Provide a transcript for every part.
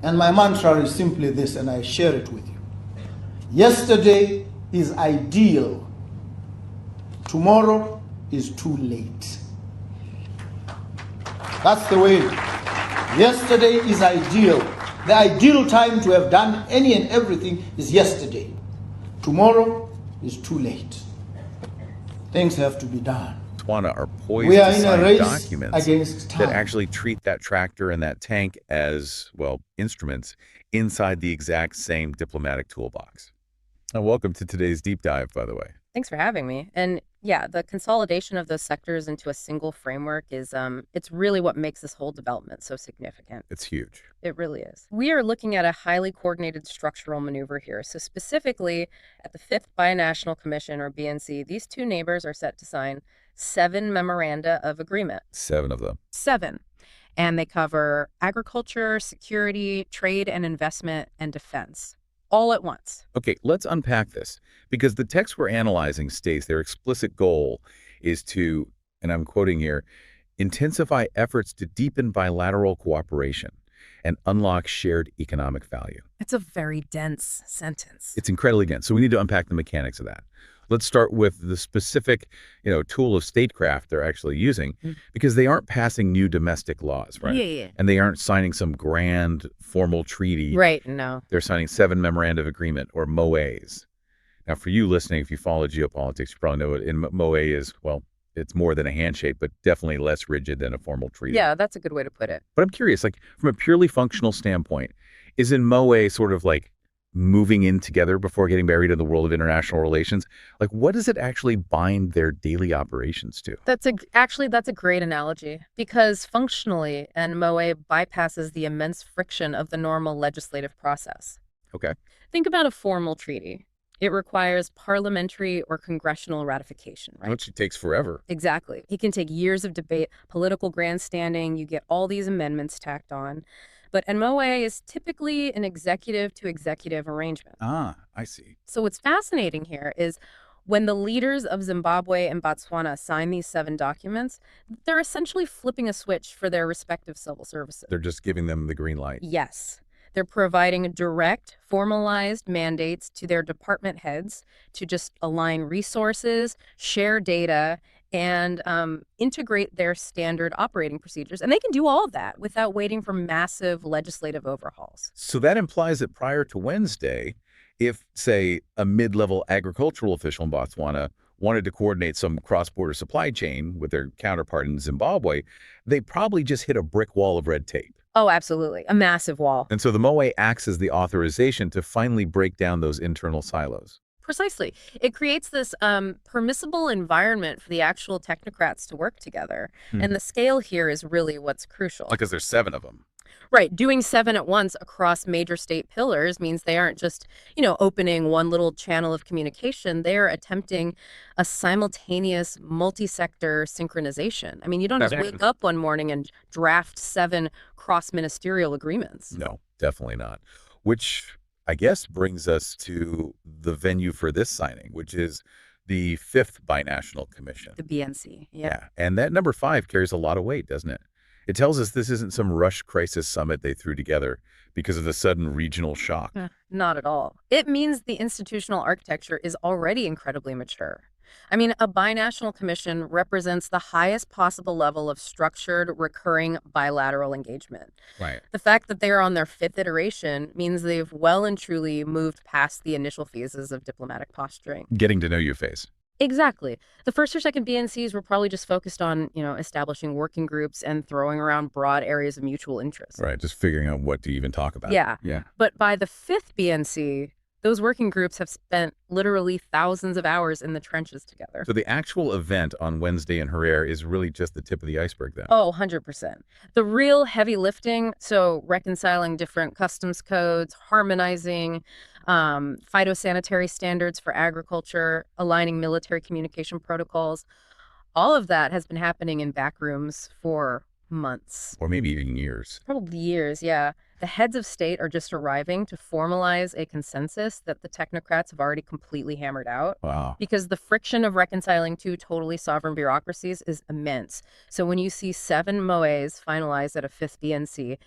And my mantra is simply this, and I share it with you. Yesterday is ideal. Tomorrow is too late. That's the way. Yesterday is ideal. The ideal time to have done any and everything is yesterday. Tomorrow is too late. Things have to be done. Botswana are poised We are to in a sign race documents against time. that actually treat that tractor and that tank as, well, instruments inside the exact same diplomatic toolbox. And welcome to today's deep dive, by the way. Thanks for having me. And yeah, the consolidation of those sectors into a single framework is it's really what makes this whole development so significant. It's huge. It really is. We are looking at a highly coordinated structural maneuver here. So specifically at the 5th Binational Commission, or BNC, these two neighbors are set to sign 7 Memoranda of Agreement. 7 of them. 7. And they cover agriculture, security, trade and investment, and defense. All at once. Okay, let's unpack this, because the text we're analyzing states their explicit goal is to, and I'm quoting here, intensify efforts to deepen bilateral cooperation and unlock shared economic value. It's a very dense sentence. It's incredibly dense, so we need to unpack the mechanics of that. Let's start with the specific, tool of statecraft they're actually using, because they aren't passing new domestic laws, right? Yeah. And they aren't signing some grand formal treaty. Right, no. They're signing 7 Memoranda of Agreement, or MOAs. Now, for you listening, if you follow geopolitics, you probably know it. In MOA is, well, it's more than a handshake, but definitely less rigid than a formal treaty. Yeah, that's a good way to put it. But I'm curious, from a purely functional standpoint, is in MOA sort of moving in together before getting married in the world of international relations? What does it actually bind their daily operations to? That's a great analogy, because functionally, an MOA bypasses the immense friction of the normal legislative process. Okay. Think about a formal treaty. It requires parliamentary or congressional ratification, right? Which takes forever. Exactly. It can take years of debate, political grandstanding, you get all these amendments tacked on. But an MOA is typically an executive-to-executive arrangement. Ah, I see. So what's fascinating here is when the leaders of Zimbabwe and Botswana sign these 7 documents, they're essentially flipping a switch for their respective civil services. They're just giving them the green light. Yes. They're providing direct, formalized mandates to their department heads to just align resources, share data, and integrate their standard operating procedures. And they can do all of that without waiting for massive legislative overhauls. So that implies that prior to Wednesday, if, say, a mid-level agricultural official in Botswana wanted to coordinate some cross-border supply chain with their counterpart in Zimbabwe, they probably just hit a brick wall of red tape. Oh, absolutely. A massive wall. And so the MOA acts as the authorization to finally break down those internal silos. Precisely. It creates this permissible environment for the actual technocrats to work together. And the scale here is really what's crucial. Because there's 7 of them. Right. Doing 7 at once across major state pillars means they aren't just, opening one little channel of communication. They're attempting a simultaneous multi-sector synchronization. I mean, you don't just wake up one morning and draft 7 cross-ministerial agreements. No, definitely not. Which, I guess, brings us to the venue for this signing, which is the 5th Binational Commission. The BNC. Yeah. And that number 5 carries a lot of weight, doesn't it? It tells us this isn't some rush crisis summit they threw together because of the sudden regional shock. Not at all. It means the institutional architecture is already incredibly mature. I mean, a binational commission represents the highest possible level of structured, recurring bilateral engagement. Right. The fact that they are on their 5th iteration means they've well and truly moved past the initial phases of diplomatic posturing. Getting to know you phase. Exactly. The first or second BNCs were probably just focused on, establishing working groups and throwing around broad areas of mutual interest. Right. Just figuring out what to even talk about. Yeah. Yeah. But by the 5th BNC, those working groups have spent literally thousands of hours in the trenches together. So the actual event on Wednesday in Harare is really just the tip of the iceberg then. Oh, 100%. The real heavy lifting, so reconciling different customs codes, harmonizing phytosanitary standards for agriculture, aligning military communication protocols, all of that has been happening in back rooms for months. Or maybe even years. Probably years, yeah. The heads of state are just arriving to formalize a consensus that the technocrats have already completely hammered out. Wow. Because the friction of reconciling 2 totally sovereign bureaucracies is immense. So when you see 7 MOAs finalized at a 5th BNC,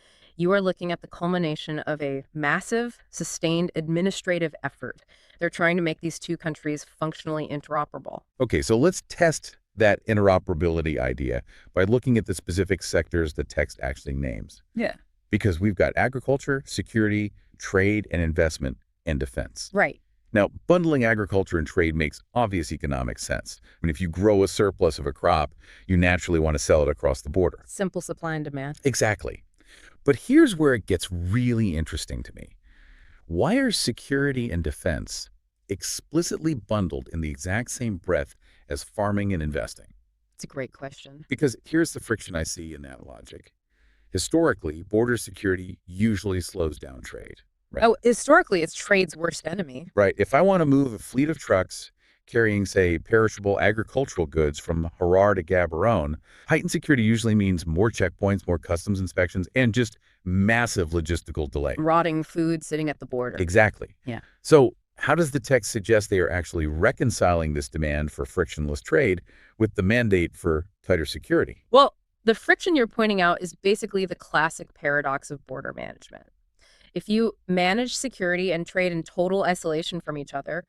You are looking at the culmination of a massive, sustained administrative effort. They're trying to make these two countries functionally interoperable. Okay, so let's test that interoperability idea by looking at the specific sectors the text actually names. Yeah. Because we've got agriculture, security, trade, and investment, and defense. Right. Now, bundling agriculture and trade makes obvious economic sense. I mean, if you grow a surplus of a crop, you naturally want to sell it across the border. Simple supply and demand. Exactly. But here's where it gets really interesting to me. Why are security and defense explicitly bundled in the exact same breath as farming and investing? It's a great question. Because here's the friction I see in that logic. Historically, border security usually slows down trade. Right. Oh, historically, it's trade's worst enemy. Right. If I want to move a fleet of trucks carrying, say, perishable agricultural goods from Harare to Gaborone, heightened security usually means more checkpoints, more customs inspections, and just massive logistical delay. Rotting food sitting at the border. Exactly. Yeah. So how does the text suggest they are actually reconciling this demand for frictionless trade with the mandate for tighter security? Well, the friction you're pointing out is basically the classic paradox of border management. If you manage security and trade in total isolation from each other,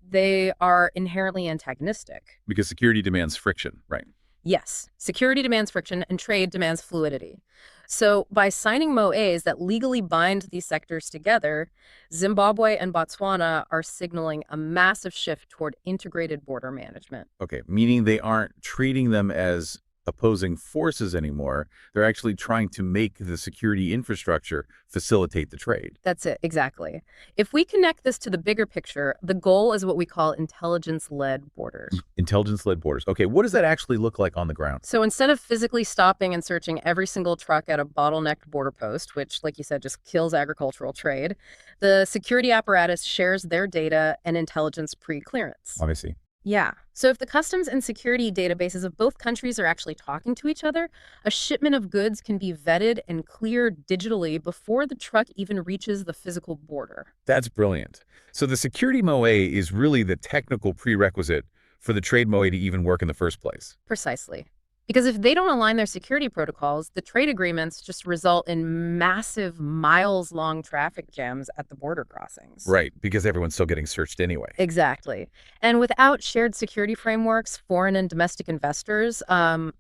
they are inherently antagonistic. Because security demands friction, right? Yes, security demands friction and trade demands fluidity. So by signing MOAs that legally bind these sectors together, Zimbabwe and Botswana are signaling a massive shift toward integrated border management. Okay, meaning they aren't treating them as opposing forces anymore. They're actually trying to make the security infrastructure facilitate the trade. That's it, exactly. If we connect this to the bigger picture, the goal is what we call intelligence-led borders. Intelligence-led borders. Okay, what does that actually look like on the ground? So instead of physically stopping and searching every single truck at a bottlenecked border post, which, like you said, just kills agricultural trade, the security apparatus shares their data and intelligence pre-clearance. Obviously. Yeah. So if the customs and security databases of both countries are actually talking to each other, a shipment of goods can be vetted and cleared digitally before the truck even reaches the physical border. That's brilliant. So the security MOA is really the technical prerequisite for the trade MOA to even work in the first place. Precisely. Because if they don't align their security protocols, the trade agreements just result in massive miles-long traffic jams at the border crossings. Right, because everyone's still getting searched anyway. Exactly. And without shared security frameworks, foreign and domestic investors,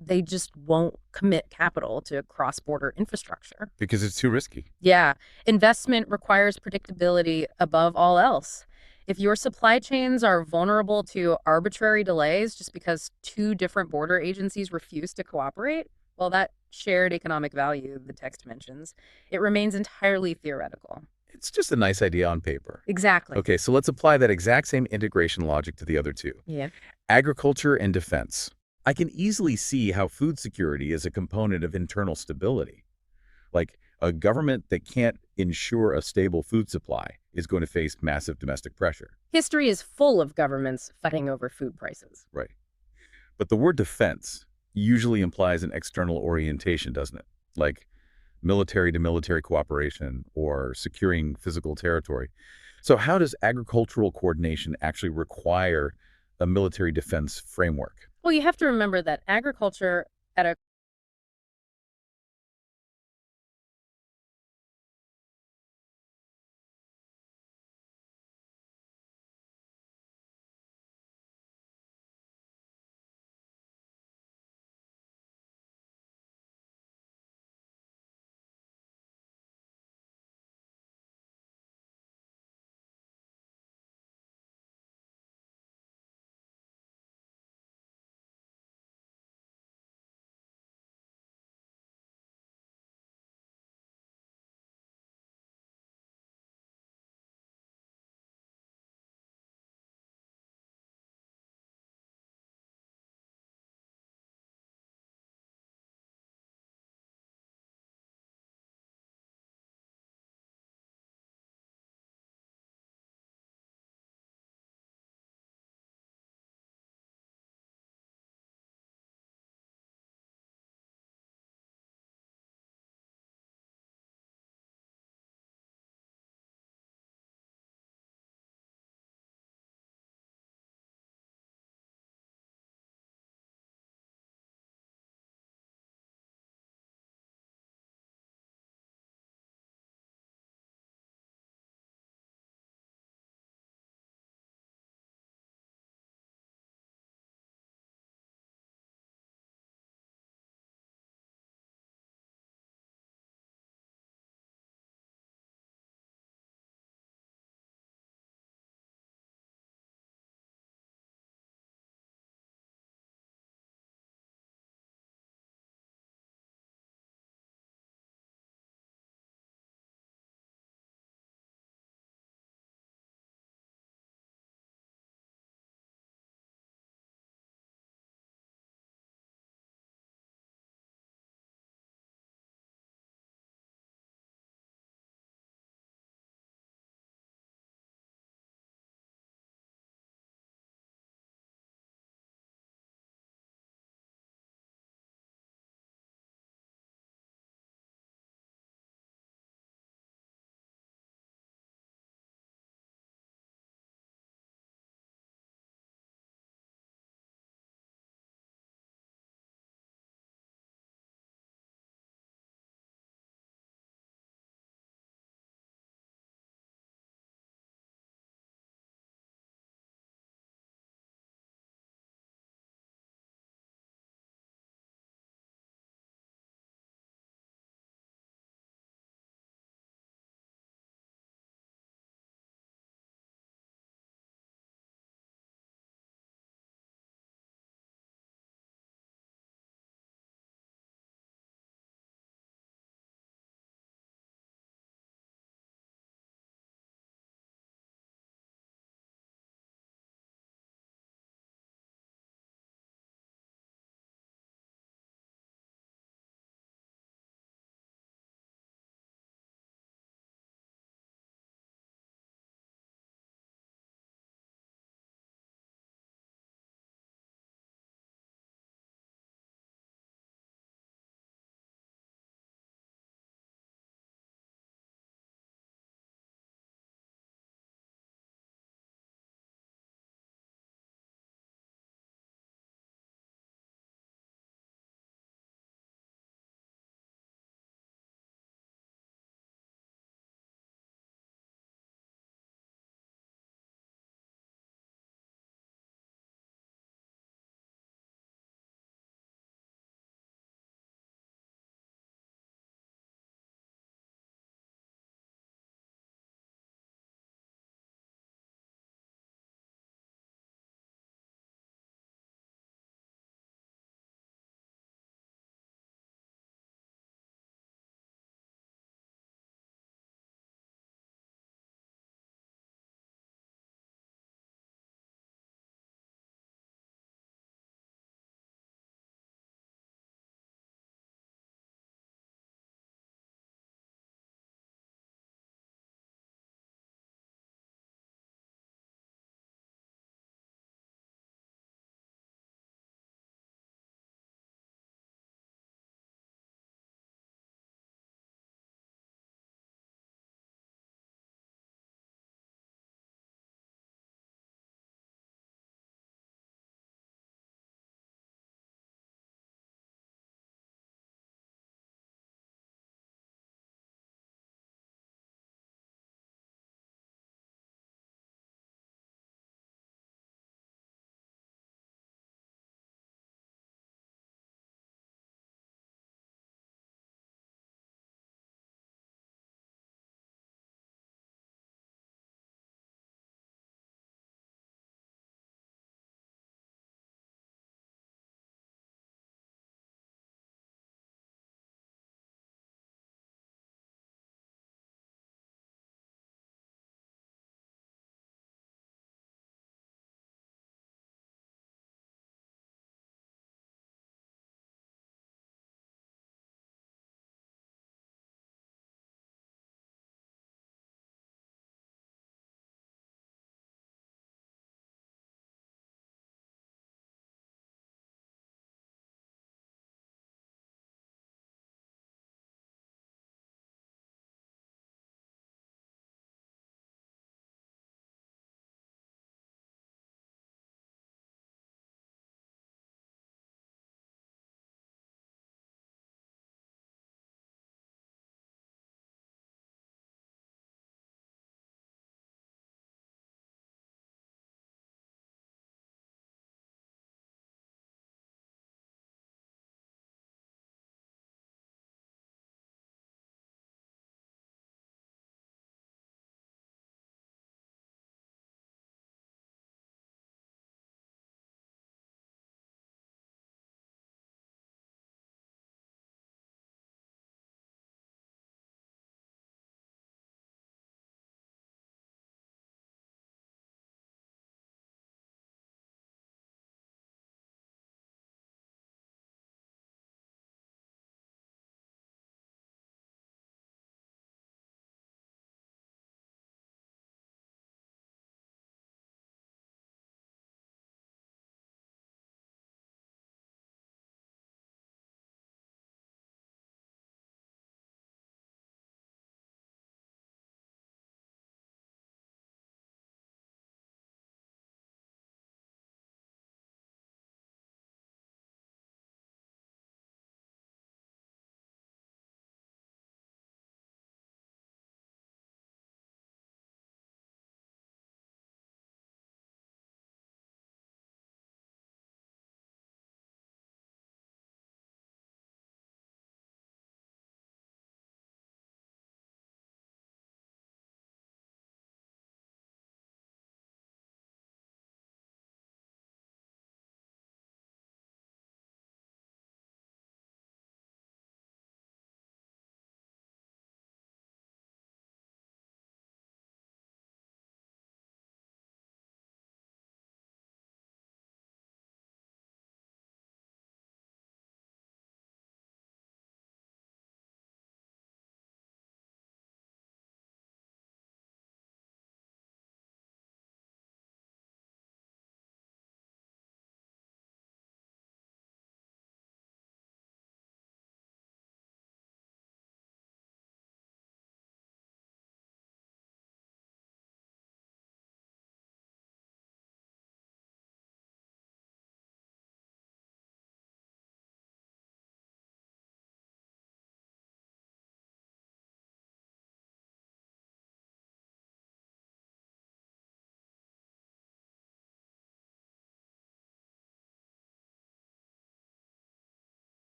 they just won't commit capital to cross-border infrastructure. Because it's too risky. Yeah. Investment requires predictability above all else. If your supply chains are vulnerable to arbitrary delays just because two different border agencies refuse to cooperate, well, that shared economic value the text mentions, it remains entirely theoretical. It's just a nice idea on paper. Exactly. Okay, so let's apply that exact same integration logic to the other two. Yeah. Agriculture and defense. I can easily see how food security is a component of internal stability. Like, a government that can't ensure a stable food supply is going to face massive domestic pressure. History is full of governments fighting over food prices. Right. But the word defense usually implies an external orientation, doesn't it? Like military-to-military cooperation or securing physical territory. So how does agricultural coordination actually require a military defense framework? Well, you have to remember that agriculture at a